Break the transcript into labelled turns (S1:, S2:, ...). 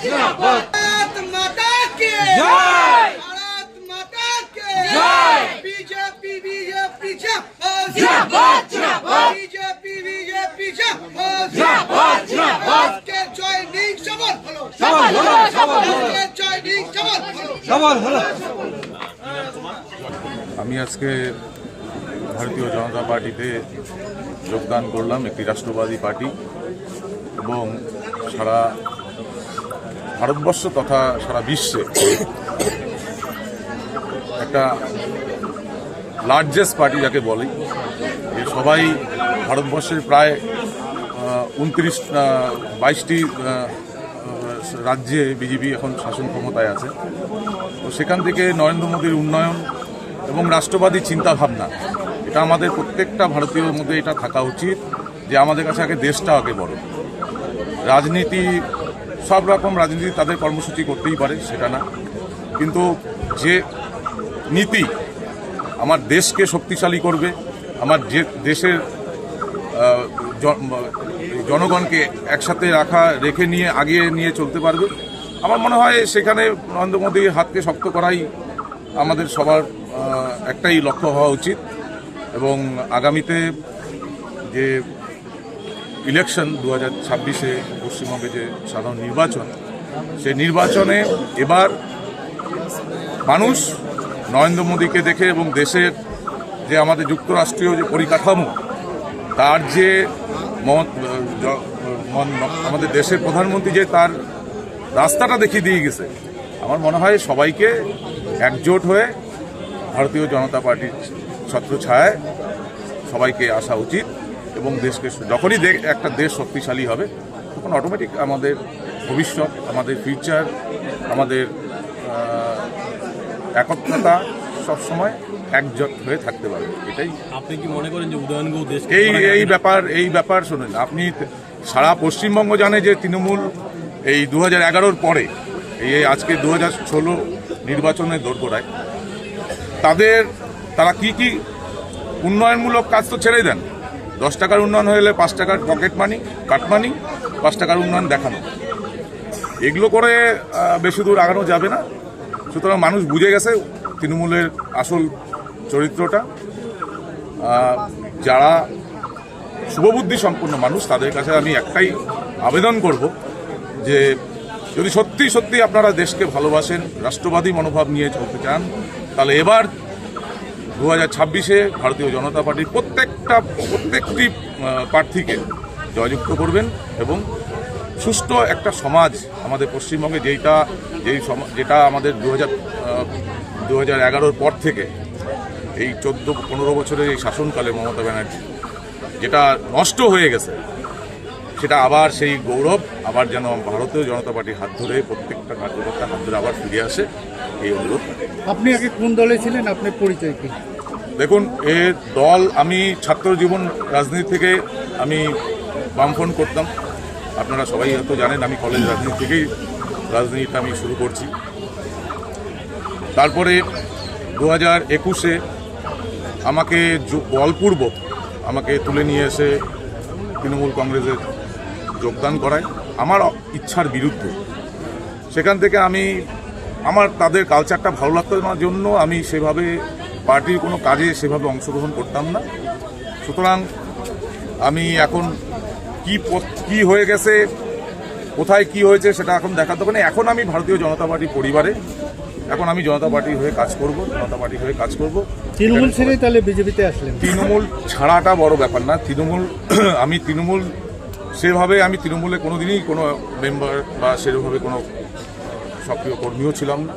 S1: भारत माता की
S2: जय।
S1: भारत माता की
S2: जय।
S1: बीजेपी बीजेपी जिंदाबाद
S2: जिंदाबाद, जिंदाबाद।
S1: बीजेपी बीजेपी जिंदाबाद
S2: जिंदाबाद, जिंदाबाद।
S1: আজকে জয়নিং সফল হলো
S2: সফল হলো, সফল হলো।
S1: আজকে জয়নিং সফল হলো
S2: সফল হলো।
S3: আমি আজকে ভারতীয় জনতা পার্টিতে যোগদান করলাম, একটি রাষ্ট্রবাদী পার্টি, এবং সারা ভারতবর্ষ তথা সারা বিশ্বে একটা লার্জেস্ট পার্টি যাকে বলে, যে সবাই ভারতবর্ষের প্রায় 22টি রাজ্যে বিজেপি এখন শাসন ক্ষমতায় আছে। তো সেখান থেকে নরেন্দ্র মোদীর উন্নয়ন এবং রাষ্ট্রবাদী চিন্তাভাবনা, এটা আমাদের প্রত্যেকটা ভারতীয়র মধ্যে এটা থাকা উচিত যে আমাদের কাছে আগে দেশটা আগে বড়। রাজনীতি, সব রকম রাজনীতি তাদের কর্মসূচি করতেই পারে, সেটা না, কিন্তু যে নীতি আমার দেশকে শক্তিশালী করবে, আমার যে দেশের জনগণকে একসাথে রেখে নিয়ে আগিয়ে নিয়ে চলতে পারবে, আমার মনে হয় সেখানে নরেন্দ্র মোদীর হাতকে শক্ত করাই আমাদের সবার একটাই লক্ষ্য হওয়া উচিত। এবং আগামীতে যে ইলেকশন 2026-এ পশ্চিমবঙ্গে যে সাধারণ নির্বাচন, সেই নির্বাচনে এবার মানুষ নরেন্দ্র মোদীকে দেখে এবং দেশের যে আমাদের যুক্তরাষ্ট্রীয় যে পরিকাঠামো, তার যে আমাদের দেশের প্রধানমন্ত্রী যে তার রাস্তাটা দেখিয়ে দিয়ে গেছে, আমার মনে হয় সবাইকে একজোট হয়ে ভারতীয় জনতা পার্টির ছত্রছায়ায় সবাইকে আসা উচিত। এবং দেশকে যখনই একটা দেশ শক্তিশালী হবে, তখন অটোমেটিক আমাদের ভবিষ্যৎ, আমাদের ফিউচার, আমাদের একত্রতা সবসময় একজোট হয়ে থাকতে পারবে। এটাই।
S4: আপনি কি মনে করেন যে উদয়নগুলো দেশ
S3: এই ব্যাপার শুনুন, আপনি সারা পশ্চিমবঙ্গ জানে যে তৃণমূল এই 2011-র পরে এই আজকে 2016 নির্বাচনের দোরগোড়ায় তারা কি উন্নয়নমূলক কাজ তো ছেড়ে দেন। 10 টাকার উন্নয়ন হলে 5 টাকার পকেট মানি, কাটমানি, 5 টাকার উন্নয়ন দেখানো, এগুলো করে বেশি দূর আগানো যাবে না। সুতরাং মানুষ বুঝে গেছে তৃণমূলের আসল চরিত্রটা। যারা শুভবুদ্ধি সম্পন্ন মানুষ, তাদের কাছে আমি একটাই আবেদন করব যে যদি সত্যি সত্যি আপনারা দেশকে ভালোবাসেন, রাষ্ট্রবাদী মনোভাব নিয়ে চলতে চান, তাহলে এবার 2026-এ ভারতীয় জনতা পার্টির প্রত্যেকটি প্রার্থীকে জয়যুক্ত করবেন এবং সুষ্ঠু একটা সমাজ আমাদের পশ্চিমবঙ্গে, যেটা আমাদের 2011-র পর থেকে এই 14-15 বছরের এই শাসনকালে মমতা ব্যানার্জি যেটা নষ্ট হয়ে গেছে, সেটা আবার সেই গৌরব আবার যেন ভারতীয় জনতা পার্টির হাত ধরে, প্রত্যেকটা কার্যকর্তার হাত ধরে আবার ফিরে আসে, এই অনুরোধ।
S5: আপনি আগে কোন দলে ছিলেন, আপনার পরিচয় কি?
S3: দেখুন, এর দল, আমি ছাত্র জীবন রাজনীতি থেকে আমি বামফ্রন্ট করতাম। আপনারা সবাই হয়তো জানেন আমি কলেজ রাজনীতি থেকেই রাজনীতিটা আমি শুরু করছি। তারপরে 2021-এ আমাকে বলপূর্বক আমাকে তুলে নিয়ে এসে তৃণমূল কংগ্রেসে যোগদান করায় আমার ইচ্ছার বিরুদ্ধে। সেখান থেকে আমার তাদের কালচারটা ভালো লাগতো না জন্য আমি সেভাবে পার্টির কোনো কাজে সেভাবে অংশগ্রহণ করতাম না। সুতরাং আমি এখন কি হয়ে গেছে, কোথায় কি হয়েছে সেটা এখন দেখাতে হবে না। এখন আমি ভারতীয় জনতা পার্টি পরিবারে, এখন আমি জনতা পার্টি হয়ে কাজ করব, জনতা পার্টি হয়ে কাজ করব।
S5: তৃণমূল ছেড়ে তাহলে বিজেপিতে আসলেন?
S3: তৃণমূল ছাড়াটা বড় ব্যাপার না। আমি তৃণমূলে কোনোদিনই কোনো মেম্বার বা সেরকমভাবে কোনো সক্রিয় কর্মীও ছিলাম না।